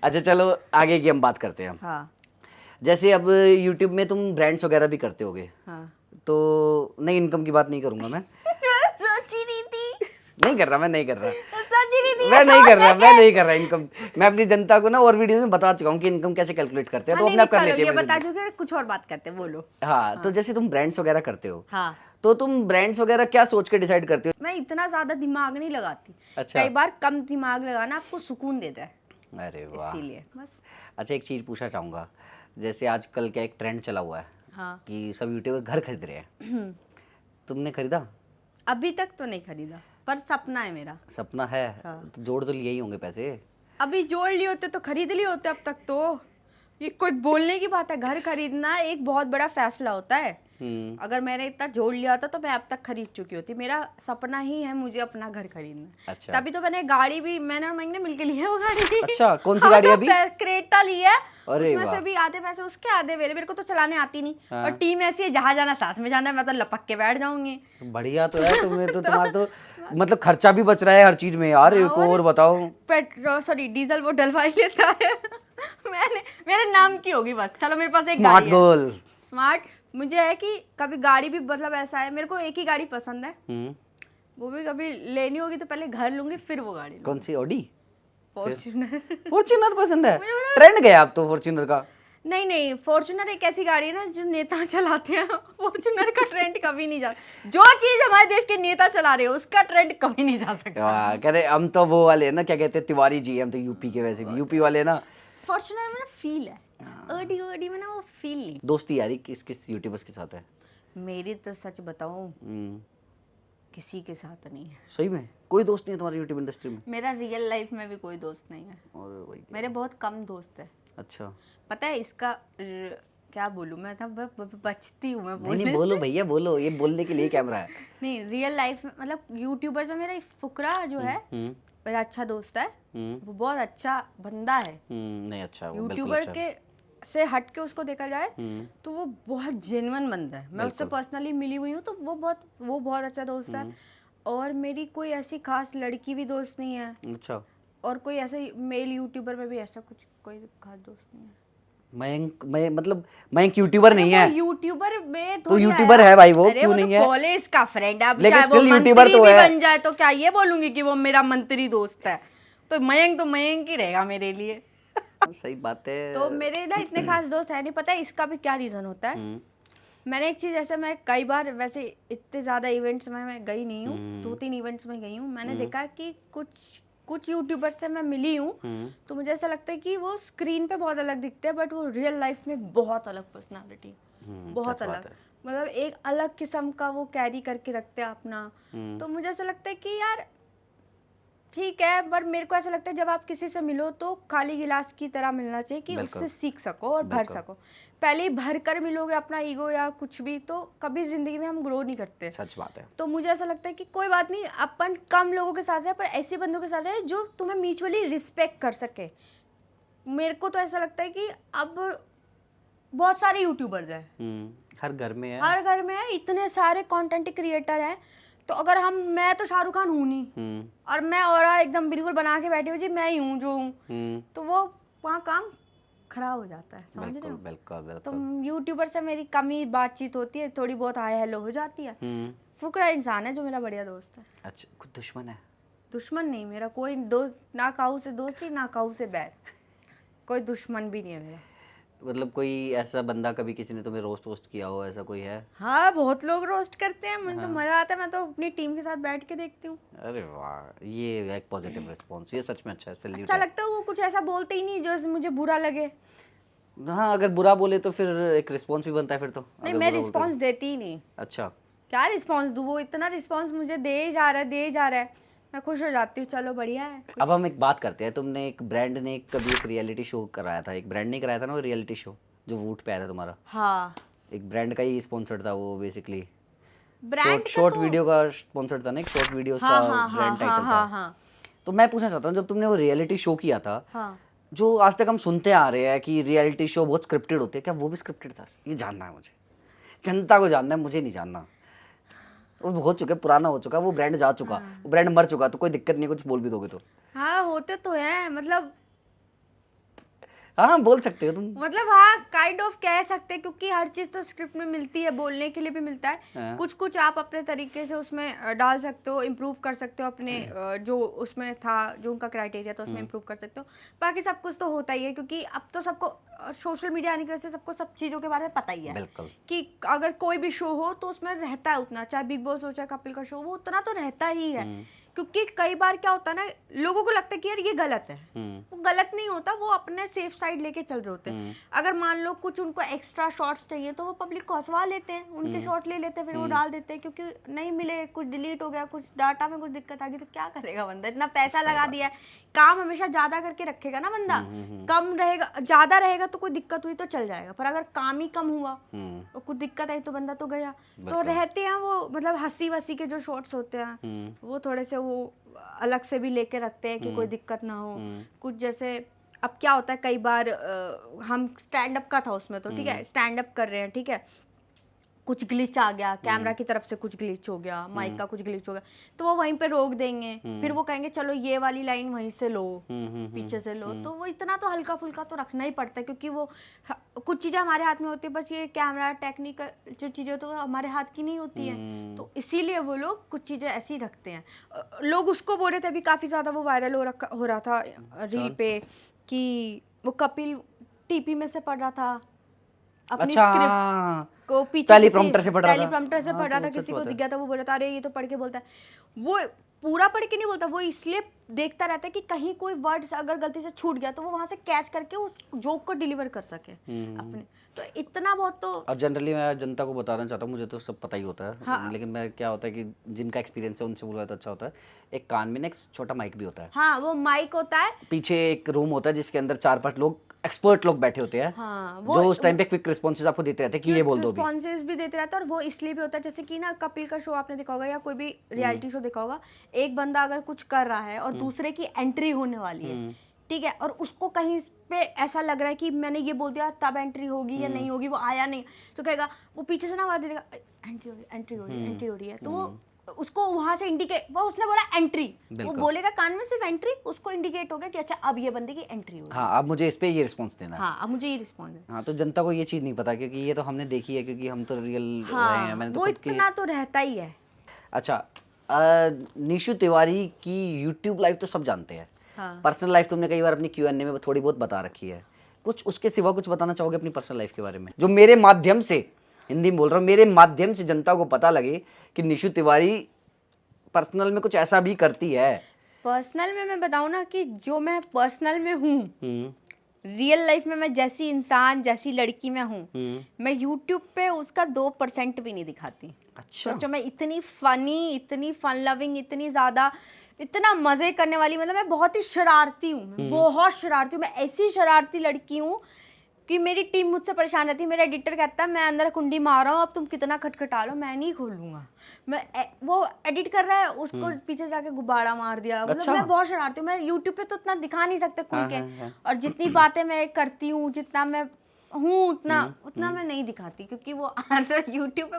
अच्छा चलो आगे की हम बात करते हैं। हाँ जैसे अब यूट्यूब में तुम ब्रांड्स वगैरह भी करते होगे, हाँ। तो नहीं, इनकम की बात नहीं करूंगा मैं। सोची नहीं थी, नहीं कर रहा, मैं नहीं कर रहा, सोची नहीं थी। मैं नहीं कर रहा, मैं नहीं कर रहा इनकम। मैं अपनी जनता को ना और वीडियो में बता चुका हूँ कि इनकम कैसे कैलकुलेट करते हैं, हाँ, तो नहीं अपने आप नहीं कर चलो लेते ये हैं बता मेरे चुके, कुछ और बात करते हैं, बोलो। से। हाँ, तो जैसे तुम ब्रांड्स वगैरह करते हो, हाँ, तो तुम ब्रांड्स वगैरह क्या सोच के डिसाइड करते हो? मैं इतना ज्यादा दिमाग नहीं लगाती। अच्छा। कई बार कम दिमाग लगाना आपको सुकून देता है, अरे वाह। इसीलिए बस। अच्छा एक चीज़ पूछना चाहूँगा, जैसे आजकल क्या एक ट्रेंड चला हुआ है हाँ। कि सब यूट्यूबर घर खरीद रहे हैं, तुमने खरीदा? अभी तक तो नहीं खरीदा, पर सपना है मेरा। सपना है? हाँ। तो जोड़ तो लिए ही होंगे पैसे। अभी जोड़ लिए होते तो खरीद लिए होते अब तक तो। ये कोई बोलने की बात है, घर खरीदना एक बहुत बड़ा फैसला होता है। अगर मैंने इतना जोड़ लिया होता तो मैं अब तक खरीद चुकी होती। मेरा सपना ही है मुझे अपना घर खरीदना। अच्छा। तभी तो मैंने गाड़ी भी, मैंने और मैंने मिलके ली है वो गाड़ी। अच्छा, कौन सी हाँ, गाड़ी तो अभी? क्रेटा ली है। अरे उसमें वाह। से भी आधे पैसे उसके, आधे मेरे को तो चलाने आती नहीं। हाँ। और टीम ऐसी है, जहाँ जाना साथ में जाना है, मैं तो लपक के बैठ जाऊंगी। तो बढ़िया तो है तुम्हें, तो तुम्हारा तो मतलब खर्चा भी बच रहा है हर चीज में यार। एक और बताओ। पेट्रोल सॉरी डीजल वो डलवा ही लेता है। मैंने, मेरे नाम की होगी बस। चलो मेरे पास एक स्मार्ट गाड़ी है। गर्ल। स्मार्ट मुझे है कि कभी गाड़ी भी, मतलब ऐसा है मेरे को एक ही गाड़ी पसंद है, वो भी कभी लेनी होगी तो पहले घर लूंगी फिर वो गाड़ी लूंगी। कौन सी? ऑडी? फॉर्च्यूनर। फॉर्च्यूनर पसंद है? ट्रेंड गया अब तो फॉर्च्यूनर का। नहीं नहीं, फॉर्च्यूनर एक ऐसी गाड़ी है ना जो नेता चलाते हैं। फॉर्च्यूनर का ट्रेंड कभी नहीं जा, जो चीज हमारे देश के नेता चला रहे हो उसका ट्रेंड कभी नहीं जा सकता। कह रहे हम तो वो वाले हैं ना, क्या कहते हैं, तिवारी जी, हम तो यूपी के, वैसे भी यूपी वाले ना। फॉर्च्यूनर में ना फील है, ओडी ओडी में ना वो फील नहीं। दोस्ती यारी किस किस यूट्यूबर्स के साथ है? मेरी तो सच बताऊं किसी के साथ नहीं है। सही में कोई दोस्त नहीं है तुम्हारी यूट्यूब इंडस्ट्री में? मेरा रियल लाइफ में भी कोई दोस्त नहीं है। और वही। मेरे बहुत कम दोस्त है। अच्छा। पता है इसका क्या बोलूं मैं, था बचती हूँ मैं नहीं बोलने नहीं, बोलो भैया बोलो, ये बोलने के लिए कैमरा है। नहीं रियल लाइफ में, मतलब यूट्यूबर्स में मेरा एक फुकरा जो है मेरा अच्छा दोस्त है। वो बहुत अच्छा बंदा है। नहीं अच्छा, वो बिल्कुल यूट्यूबर अच्छा। के से हट के उसको देखा जाए तो वो बहुत जेन्युइन बंदा है। मैं उससे पर्सनली मिली हुई हूँ तो वो बहुत अच्छा दोस्त है। और मेरी कोई ऐसी खास लड़की भी दोस्त नहीं है। अच्छा। और कोई ऐसे मेल यूट्यूबर में भी ऐसा कुछ कोई खास दोस्त नहीं है। मयंक यूट्यूबर नहीं है? यूट्यूबर में तो यूट्यूबर है भाई, वो क्यों नहीं है? कॉलेज का फ्रेंड है। अब लेकिन चाहे वो still मंत्री YouTuber तो भी है। बन जाए तो क्या ये बोलूंगी कि वो मेरा मंत्री दोस्त है? तो मयंक ही रहेगा मेरे लिए। सही बात है। तो मेरे ना इतने खास दोस्त है नहीं। पता है इसका भी क्या रीजन होता है? मैंने एक चीज ऐसे, मैं कई बार वैसे इतने ज्यादा इवेंट्स में मैं गई नहीं हूँ, 2-3 इवेंट्स में गई हूँ। मैंने देखा कि कुछ यूट्यूबर से मैं मिली हूँ तो मुझे ऐसा लगता है कि वो स्क्रीन पे बहुत अलग दिखते हैं बट वो रियल लाइफ में बहुत अलग पर्सनालिटी, बहुत अलग, मतलब एक अलग किस्म का वो कैरी करके रखते हैं अपना। तो मुझे ऐसा लगता है कि यार ठीक है, पर मेरे को ऐसा लगता है जब आप किसी से मिलो तो खाली गिलास की तरह मिलना चाहिए कि उससे सीख सको और भर सको। पहले ही भर कर मिलोगे अपना ईगो या कुछ भी तो कभी जिंदगी में हम ग्रो नहीं करते। सच बात है। तो मुझे ऐसा लगता है कि कोई बात नहीं, अपन कम लोगों के साथ रहे पर ऐसे बंदों के साथ रहे जो तुम्हें म्यूचुअली रिस्पेक्ट कर सके। मेरे को तो ऐसा लगता है कि अब बहुत सारे यूट्यूबर्स हैं, हर घर में है, हर घर में है, इतने सारे कंटेंट क्रिएटर हैं। तो अगर मैं तो शाहरुख खान हूँ नहीं और मैं और एकदम बिल्कुल बना के बैठी हूँ जी मैं ही हूँ जो हूँ, तो वो वहाँ काम खराब हो जाता है, समझ रहे हो? बिल्कुल। तो यूट्यूबर से मेरी कमी बातचीत होती है, थोड़ी बहुत हाय हेलो हो जाती है। फुकरा इंसान है जो मेरा बढ़िया दोस्त है। अच्छा, कुछ दुश्मन है? दुश्मन नहीं, मेरा कोई दोस्त, ना काऊ से दोस्ती ना काऊ से बैर, कोई दुश्मन भी नहीं है मेरा। मतलब कोई ऐसा बंदा, कभी किसी ने तुम्हें रोस्ट किया हो, ऐसा कोई है? हाँ बहुत लोग रोस्ट करते हैं, मुझे तो मजा आता है, मैं तो अपनी टीम के साथ बैठ के देखती हूँ। अरे वाह, ये एक पॉजिटिव रिस्पॉन्स, ये सच में अच्छा है, सैल्यूट अच्छा है। लगता है, वो कुछ ऐसा बोलते ही नहीं जो मुझे बुरा लगे। हाँ, अगर बुरा बोले तो फिर एक रिस्पॉन्स भी बनता है फिर तो। नहीं मैं रिस्पॉन्स देती ही नहीं। अच्छा, क्या रिस्पॉन्स दूँ? वो इतना रिस्पॉन्स मुझे दे ही जा रहा है, मैं खुश हो जाती हूँ, चलो बढ़िया है। अब हम एक बात करते हैं, तुमने एक ब्रांड ने कभी एक रियलिटी शो कराया था, एक ब्रांड ने कराया था ना वो रियलिटी शो जो वूट पे आया था तुम्हारा? हाँ, एक ब्रांड का ही स्पॉन्सर था वो बेसिकली, ब्रांड शॉर्ट वीडियो का स्पॉन्सर था ना, एक शॉर्ट वीडियोस का ब्रांड टाइटल था। तो मैं पूछना चाहता हूँ, जब तुमने वो रियलिटी शो किया था, जो आज तक हम सुनते आ रहे हैं कि रियलिटी शो बहुत स्क्रिप्टेड होते हैं, क्या वो भी स्क्रिप्टेड था? ये जानना है मुझे, जनता को जानना है, मुझे नहीं जानना। वो हो चुका, पुराना हो चुका, वो ब्रांड जा चुका, वो ब्रांड मर चुका, तो कोई दिक्कत नहीं, कुछ बोल भी दोगे तो। हाँ होते तो है, मतलब हाँ बोल सकते हो तुम। मतलब हाँ काइंड ऑफ कह सकते हैं, क्योंकि हर चीज तो स्क्रिप्ट में मिलती है, बोलने के लिए भी मिलता है। हाँ। कुछ कुछ आप अपने तरीके से उसमें डाल सकते हो, इम्प्रूव कर सकते हो अपने जो उसमें था, जो उनका क्राइटेरिया था उसमें इम्प्रूव कर सकते हो। बाकी सब कुछ तो होता ही है, क्योंकि अब तो सबको सोशल मीडिया आने की वजह से सबको सब चीज़ों के बारे में पता ही है। बिल्कुल। कि अगर कोई भी शो हो तो उसमें रहता है उतना, चाहे बिग बॉस हो चाहे कपिल का शो, वो उतना तो रहता ही है। क्योंकि कई बार क्या होता है ना, लोगों को लगता है कि यार ये गलत है, वो गलत नहीं होता, वो अपने सेफ साइड लेके चल रहे होते हैं। अगर मान लो कुछ उनको एक्स्ट्रा शॉट्स चाहिए तो वो पब्लिक को हंसवा लेते हैं, उनके शॉट ले लेते हैं, फिर वो डाल देते हैं, क्योंकि नहीं मिले, कुछ डिलीट हो गया, कुछ डाटा में कुछ दिक्कत आ गई, तो क्या करेगा बंदा, इतना पैसा लगा दिया है। काम हमेशा ज्यादा करके रखेगा ना बंदा, कम रहेगा, ज्यादा रहेगा तो कोई दिक्कत हुई तो चल जाएगा, पर अगर काम ही कम हुआ और कुछ दिक्कत आई तो बंदा तो गया। तो रहते हैं वो, मतलब हंसी वसी के जो शॉट्स होते हैं वो थोड़े से वो अलग से भी लेके रखते हैं कि कोई दिक्कत ना हो। कुछ जैसे अब क्या होता है कई बार हम स्टैंड अप का था उसमें, तो ठीक है स्टैंड अप कर रहे हैं, ठीक है, कुछ ग्लिच आ गया, कैमरा की तरफ से कुछ ग्लिच हो गया, माइक का कुछ ग्लिच हो गया, तो वो वहीं पे रोक देंगे, फिर वो कहेंगे चलो ये वाली लाइन वहीं से लो, पीछे से लो। तो वो इतना तो हल्का फुल्का तो रखना ही पड़ता है, क्योंकि वो कुछ चीज़ें हमारे हाथ में होती है, बस ये कैमरा टेक्निकल जो चीज़ें तो हमारे हाथ की नहीं होती है, तो इसीलिए वो लोग कुछ चीज़ें ऐसी रखते हैं। लोग उसको बोल रहे थे अभी, काफ़ी ज़्यादा वो वायरल हो रहा था रील पे, कि वो कपिल टीपी में से पढ़ रहा था अपनी स्क्रिप्ट को, पीछे टेलीप्रॉम्प्टर से पढ़ रहा था, टेलीप्रॉम्प्टर से पढ़ रहा था, किसी को दिख गया था, वो बोल रहा था अरे ये तो पढ़ के बोलता है। वो पूरा पढ़ के नहीं बोलता, वो इसलिए देखता रहता है कि कहीं कोई वर्ड अगर गलती से छूट गया तो वो वहां से कैच करके उस जोक को डिलीवर कर सके अपने। तो इतना बहुत तो, और जनरली मैं जनता को बताना चाहता हूँ, मुझे तो सब पता ही होता है। हाँ। लेकिन मैं क्या होता है कि जिनका एक्सपीरियंस है उनसे बोलवाए तो अच्छा होता है। एक कान में ना एक छोटा माइक भी होता है, हाँ वो माइक होता है, पीछे एक रूम होता है जिसके अंदर 4-5 लोग एक्सपर्ट लोग बैठे होते हैं, हाँ, जो उस टाइम पे क्विक रिस्पॉन्सेज आपको देते रहते हैं कि ये बोल दो भी। रिस्पॉन्सेज भी देते रहता है। और वो इसलिए भी होता है, जैसे कि ना कपिल का शो आपने देखा होगा या कोई भी रियलिटी शो देखा होगा, एक बंदा अगर कुछ कर रहा है और दूसरे की एंट्री होने वाली है, ठीक है, और उसको कहीं पे ऐसा लग रहा है कि मैंने ये बोल दिया तब एंट्री होगी या नहीं होगी, वो आया नहीं, तो कहेगा वो पीछे से ना आवाज देगा एंट्री हो रही है, एंट्री हो रही है, एंट्री हो रही है, तो वो उसको वहां से इंडिकेट, वो उसने बोला एंट्री, वो बोलेगा कान में सिर्फ एंट्री, उसको इंडिकेट हो गया कि अच्छा अब ये बंदे की एंट्री हो गई। हाँ अब मुझे इस पे ये रिस्पॉन्स देना है। हाँ अब मुझे ये रिस्पॉन्स है। हाँ तो जनता को ये चीज़ नहीं पता, क्योंकि ये तो हमने देखी है, क्योंकि हम तो रियल रहे हैं। मैंने तो वो खुद की। इतना तो रहता ही है। अच्छा, निशु तिवारी की यूट्यूब लाइफ तो सब जानते हैं, हाँ। पर्सनल लाइफ तुमने कई बार अपनी Q&A में थोड़ी बहुत बता रखी है, कुछ उसके सिवा कुछ बताना चाहोगे अपनी पर्सनल लाइफ के बारे में, जो मेरे माध्यम से, हिंदी में बोल रहा हूँ, मेरे माध्यम से जनता को पता लगे कि निशु तिवारी पर्सनल में कुछ ऐसा भी करती है। पर्सनल में मैं बताऊँ ना कि जो मैं पर्सनल में हूँ, रियल लाइफ में मैं जैसी इंसान, जैसी लड़की मैं हूँ, मैं यूट्यूब पे उसका 2% भी नहीं दिखाती। अच्छा। सोचो मैं इतनी फनी, इतनी फन लविंग, इतनी ज़्यादा, इतना मज़े करने वाली, मतलब मैं बहुत ही शरारती हूँ, मैं बहुत शरारती हूँ, मैं ऐसी शरारती लड़की हूँ कि मेरी टीम मुझसे परेशान रहती है। मेरा एडिटर कहता है मैं अंदर कुंडी मार रहा हूँ, अब तुम कितना खटखटा लो, मैं नहीं खोलूंगा। वो एडिट कर रहा है, उसको पीछे जाके गुब्बारा मार दिया। अच्छा। मतलब मैं बहुत शरारती हूँ, मैं यूट्यूब पे तो उतना दिखा नहीं सकते खुल के। और जितनी बातें मैं करती हूँ, जितना मैं हूँ, उतना मैं नहीं दिखाती, क्योंकि वो यूट्यूब पे